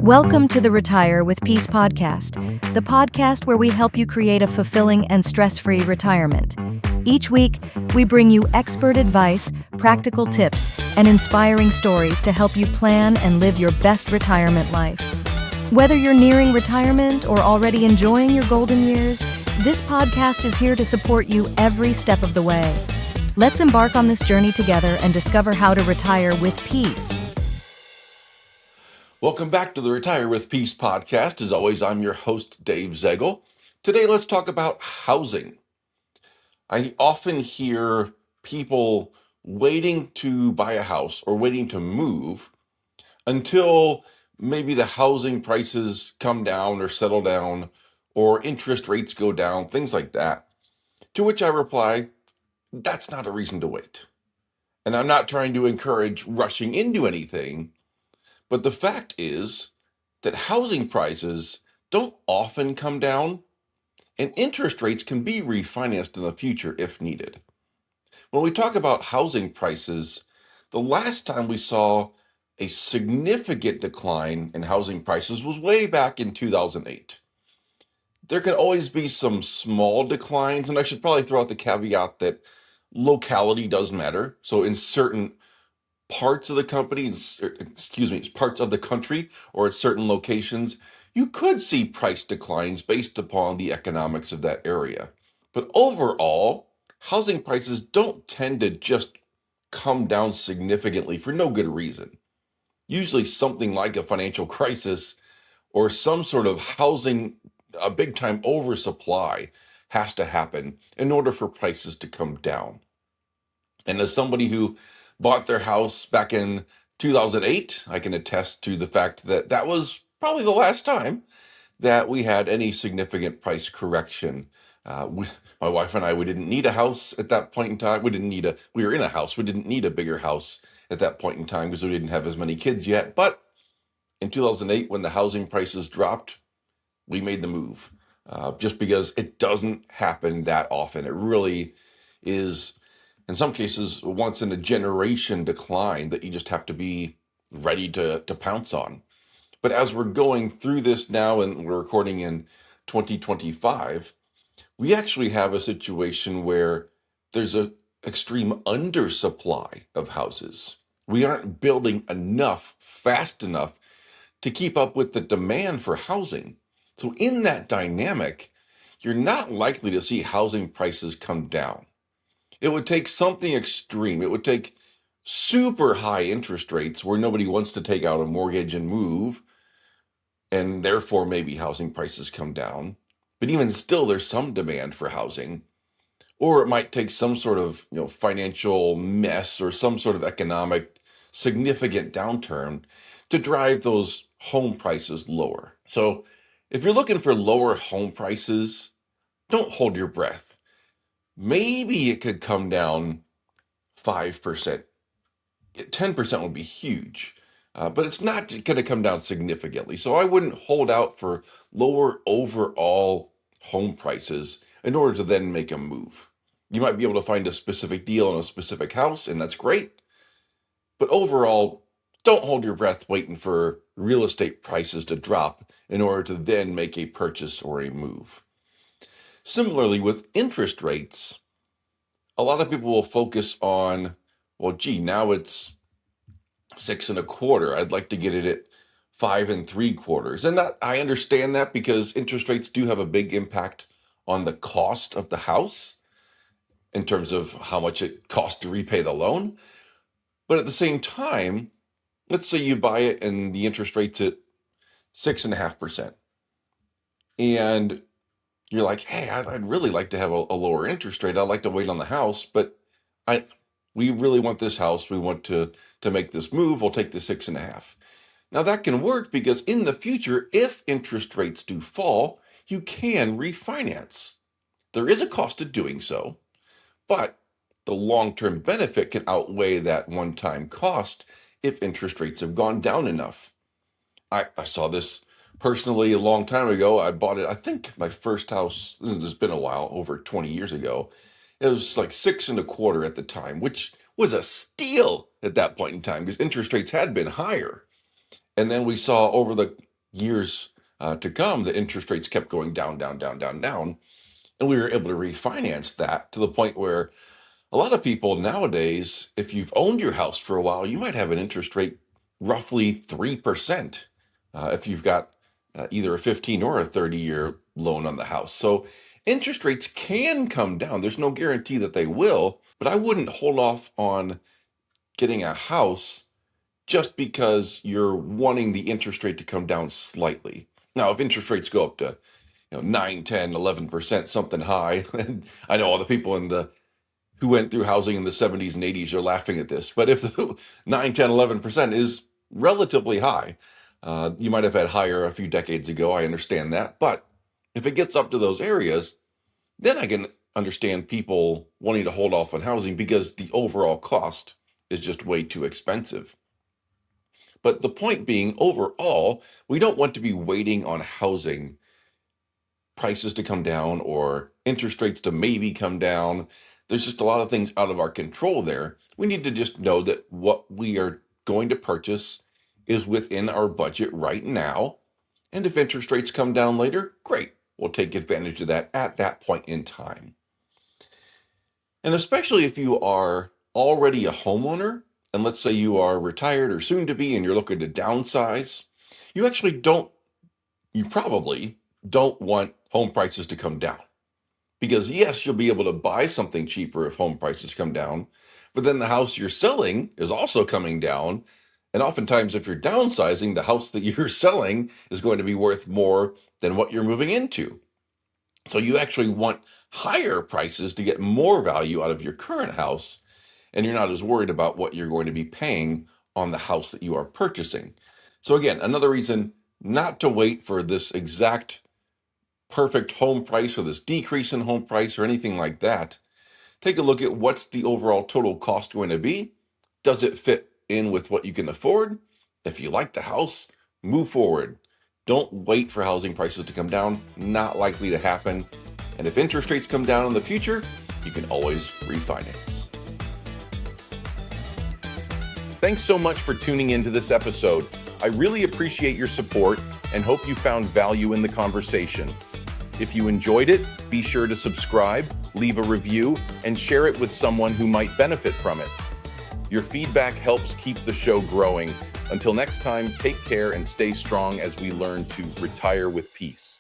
Welcome to the Retire with Peace podcast, the podcast where we help you create a fulfilling and stress-free retirement. Each week, we bring you expert advice, practical tips, and inspiring stories to help you plan and live your best retirement life. Whether you're nearing retirement or already enjoying your golden years, this podcast is here to support you every step of the way. Let's embark on this journey together and discover how to retire with peace. Welcome back to the Retire with Peace podcast. As always, I'm your host, Dave Zaegel. Today, let's talk about housing. I often hear people waiting to buy a house or waiting to move until maybe the housing prices come down or settle down or interest rates go down, things like that. To which I reply, that's not a reason to wait. And I'm not trying to encourage rushing into anything. But the fact is that housing prices don't often come down, and interest rates can be refinanced in the future if needed. When we talk about housing prices, the last time we saw a significant decline in housing prices was way back in 2008. There can always be some small declines, and I should probably throw out the caveat that locality does matter. So in certain parts of the parts of the country or at certain locations, you could see price declines based upon the economics of that area. But overall, housing prices don't tend to just come down significantly for no good reason. Usually something like a financial crisis or some sort of housing, a big time oversupply has to happen in order for prices to come down. And as somebody who bought their house back in 2008, I can attest to the fact that that was probably the last time that we had any significant price correction. My wife and I, we didn't need a house at that point in time. We were in a house. We didn't need a bigger house at that point in time because we didn't have as many kids yet. But in 2008, when the housing prices dropped, we made the move just because it doesn't happen that often. It really is, in some cases, once in a generation decline that you just have to be ready to pounce on. But as we're going through this now and we're recording in 2025, we actually have a situation where there's an extreme undersupply of houses. We aren't building enough fast enough to keep up with the demand for housing. So in that dynamic, you're not likely to see housing prices come down. It would take something extreme. It would take super high interest rates where nobody wants to take out a mortgage and move, and therefore maybe housing prices come down. But even still, there's some demand for housing. Or it might take some sort of financial mess or some sort of economic significant downturn to drive those home prices lower. So if you're looking for lower home prices, don't hold your breath. Maybe it could come down 5%. 10% would be huge, but it's not going to come down significantly. So I wouldn't hold out for lower overall home prices in order to then make a move. You might be able to find a specific deal on a specific house, and that's great. But overall, don't hold your breath waiting for real estate prices to drop in order to then make a purchase or a move. Similarly, with interest rates, a lot of people will focus on, well, gee, now it's 6.25. I'd like to get it at 5.75. And that, I understand that because interest rates do have a big impact on the cost of the house in terms of how much it costs to repay the loan. But at the same time, let's say you buy it and the interest rate's at 6.5%. And you're like, hey, I'd really like to have a lower interest rate. I'd like to wait on the house, but we really want this house. We want to make this move. We'll take the 6.5. Now that can work because in the future, if interest rates do fall, you can refinance. There is a cost to doing so, but the long-term benefit can outweigh that one-time cost if interest rates have gone down enough. I saw this personally a long time ago. I bought it, I think my first house, this has been a while, over 20 years ago. It was like 6.25 at the time, which was a steal at that point in time because interest rates had been higher. And then we saw over the years to come, the interest rates kept going down, down, down, down, down. And we were able to refinance that to the point where a lot of people nowadays, if you've owned your house for a while, you might have an interest rate roughly 3% if you've got either a 15 or a 30-year loan on the house. So interest rates can come down. There's no guarantee that they will, but I wouldn't hold off on getting a house just because you're wanting the interest rate to come down slightly. Now, if interest rates go up to 9, 10, 11%, something high, and I know all the people who went through housing in the 70s and 80s are laughing at this, but if the 9, 10, 11% is relatively high, you might have had higher a few decades ago. I understand that. But if it gets up to those areas, then I can understand people wanting to hold off on housing because the overall cost is just way too expensive. But the point being, overall, we don't want to be waiting on housing prices to come down or interest rates to maybe come down. There's just a lot of things out of our control there. We need to just know that what we are going to purchase is within our budget right now. And if interest rates come down later, great. We'll take advantage of that at that point in time. And especially if you are already a homeowner, and let's say you are retired or soon to be and you're looking to downsize, you probably don't want home prices to come down. Because yes, you'll be able to buy something cheaper if home prices come down, but then the house you're selling is also coming down. And oftentimes, if you're downsizing, the house that you're selling is going to be worth more than what you're moving into. So you actually want higher prices to get more value out of your current house, and you're not as worried about what you're going to be paying on the house that you are purchasing. So again, another reason not to wait for this exact perfect home price or this decrease in home price or anything like that. Take a look at what's the overall total cost going to be. Does it fit in with what you can afford? If you like the house, move forward. Don't wait for housing prices to come down. Not likely to happen. And if interest rates come down in the future, you can always refinance. Thanks so much for tuning into this episode. I really appreciate your support and hope you found value in the conversation. If you enjoyed it, be sure to subscribe, leave a review, and share it with someone who might benefit from it. Your feedback helps keep the show growing. Until next time, take care and stay strong as we learn to retire with peace.